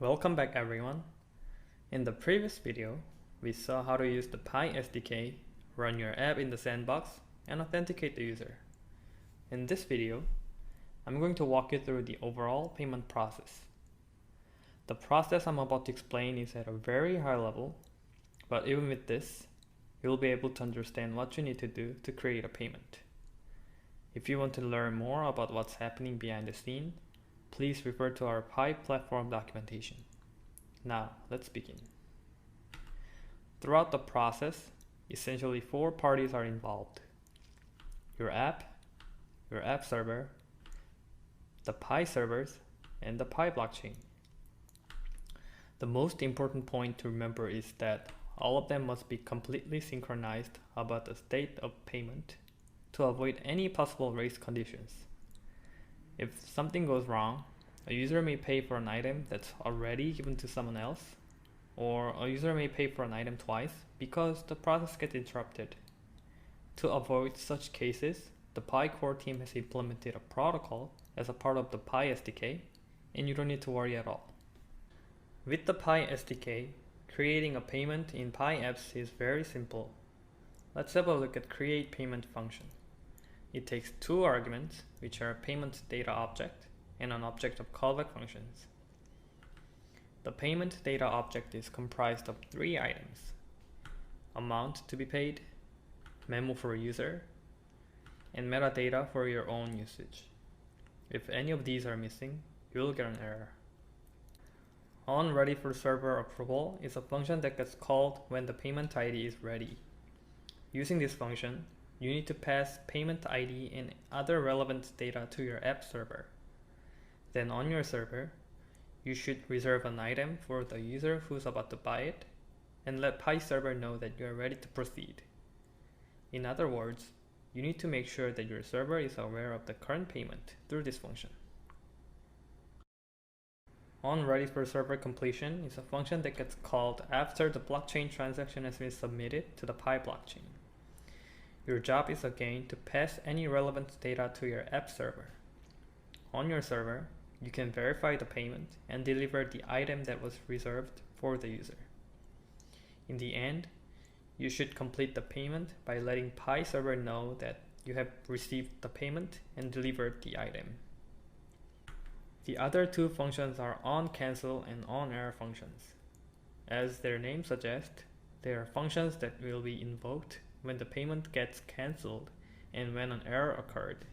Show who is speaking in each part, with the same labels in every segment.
Speaker 1: Welcome back everyone. In the previous video, we saw how to use the Pi SDK, run your app in the Sandbox, and authenticate the user. In this video, I'm going to walk you through the overall payment process. The process I'm about to explain is at a very high level, but even with this, you'll be able to understand what you need to do to create a payment. If you want to learn more about what's happening behind the scene, please refer to our Pi platform documentation. Now, let's begin. Throughout the process, essentially 4 parties are involved: your app server, the Pi servers, and the Pi blockchain. The most important point to remember is that all of them must be completely synchronized about the state of payment to avoid any possible race conditions. If something goes wrong, a user may pay for an item that's already given to someone else, or a user may pay for an item twice because the process gets interrupted. To avoid such cases, the Pi core team has implemented a protocol as a part of the Pi SDK, and you don't need to worry at all. With the Pi SDK, creating a payment in Pi apps is very simple. Let's have a look at create payment function. It takes 2 arguments, which are a payment data object and an object of callback functions. The payment data object is comprised of 3 items: amount to be paid, memo for user, and metadata for your own usage. If any of these are missing, you will get an error. OnReadyForServerApproval is a function that gets called when the payment ID is ready. Using this function, you need to pass payment ID and other relevant data to your app server. Then on your server, you should reserve an item for the user who's about to buy it and let Pi server know that you are ready to proceed. In other words, you need to make sure that your server is aware of the current payment through this function. OnReadyForServerCompletion is a function that gets called after the blockchain transaction has been submitted to the Pi blockchain. Your job is again to pass any relevant data to your app server. On your server, you can verify the payment and deliver the item that was reserved for the user. In the end, you should complete the payment by letting Pi server know that you have received the payment and delivered the item. The other 2 functions are onCancel and onError functions. As their name suggests, they are functions that will be invoked when the payment gets cancelled and when an error occurred.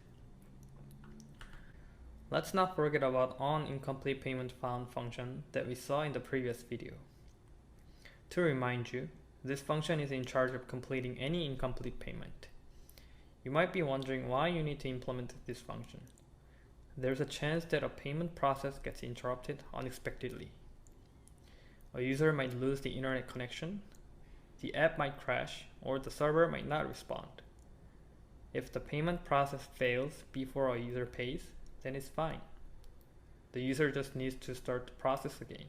Speaker 1: Let's not forget about onIncompletePaymentFound function that we saw in the previous video. To remind you, this function is in charge of completing any incomplete payment. You might be wondering why you need to implement this function. There's a chance that a payment process gets interrupted unexpectedly. A user might lose the internet connection, the app might crash, or the server might not respond. If the payment process fails before a user pays, then it's fine. The user just needs to start the process again.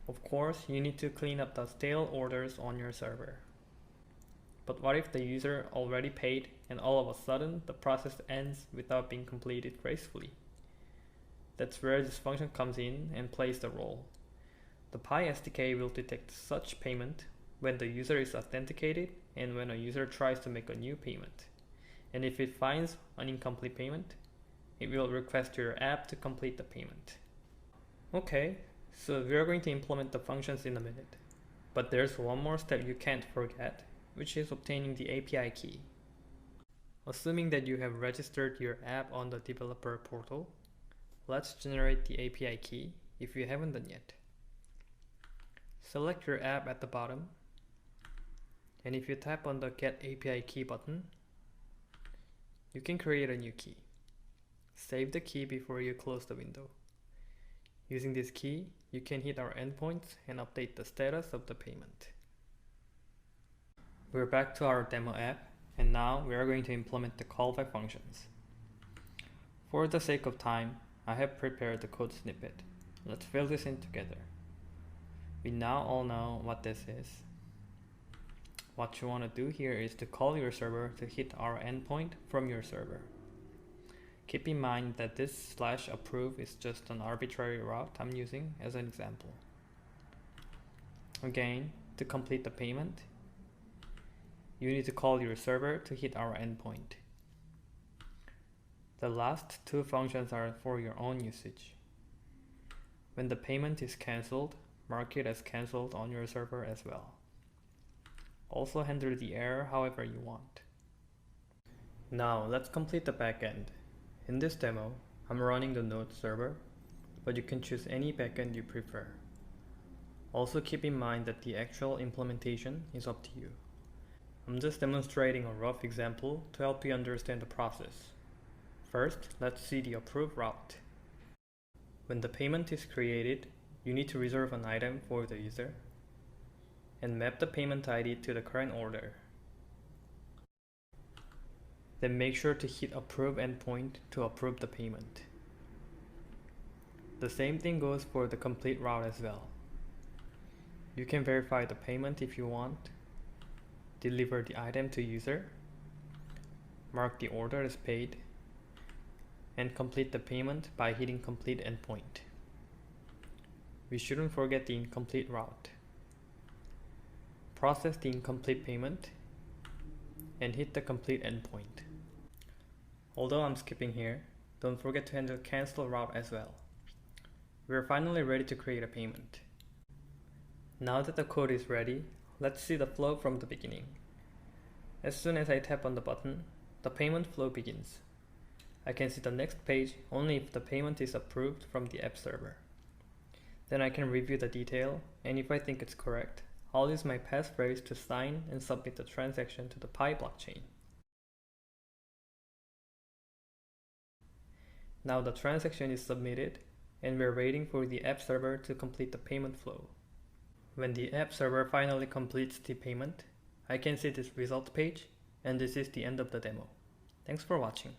Speaker 1: Of course, you need to clean up the stale orders on your server. But what if the user already paid and all of a sudden the process ends without being completed gracefully? That's where this function comes in and plays the role. The Pi SDK will detect such payment when the user is authenticated and when a user tries to make a new payment. And if it finds an incomplete payment, it will request your app to complete the payment. Okay, so we are going to implement the functions in a minute. But there's one more step you can't forget, which is obtaining the API key. Assuming that you have registered your app on the developer portal, let's generate the API key if you haven't done yet. Select your app at the bottom, and if you tap on the Get API Key button, you can create a new key. Save the key before you close the window. Using this key, you can hit our endpoints and update the status of the payment. We're back to our demo app, and now we are going to implement the callback functions. For the sake of time, I have prepared the code snippet. Let's fill this in together. We now all know what this is. What you want to do here is to call your server to hit our endpoint from your server. Keep in mind that this /approve is just an arbitrary route I'm using as an example. Again, to complete the payment, you need to call your server to hit our endpoint. The last two functions are for your own usage. When the payment is cancelled, mark it as cancelled on your server as well. Also handle the error however you want. Now let's complete the backend. In this demo, I'm running the Node server, but you can choose any backend you prefer. Also keep in mind that the actual implementation is up to you. I'm just demonstrating a rough example to help you understand the process. First, let's see the approve route. When the payment is created, you need to reserve an item for the user and map the payment ID to the current order. Then make sure to hit approve endpoint to approve the payment. The same thing goes for the complete route as well. You can verify the payment if you want, deliver the item to user, mark the order as paid, and complete the payment by hitting complete endpoint. We shouldn't forget the incomplete route. Process the incomplete payment and hit the complete endpoint. Although I'm skipping here, don't forget to handle cancel route as well. We're finally ready to create a payment. Now that the code is ready, let's see the flow from the beginning. As soon as I tap on the button, the payment flow begins. I can see the next page only if the payment is approved from the app server. Then I can review the detail, and if I think it's correct, I'll use my passphrase to sign and submit the transaction to the Pi blockchain. Now the transaction is submitted, and we're waiting for the app server to complete the payment flow. When the app server finally completes the payment, I can see this result page, and this is the end of the demo. Thanks for watching.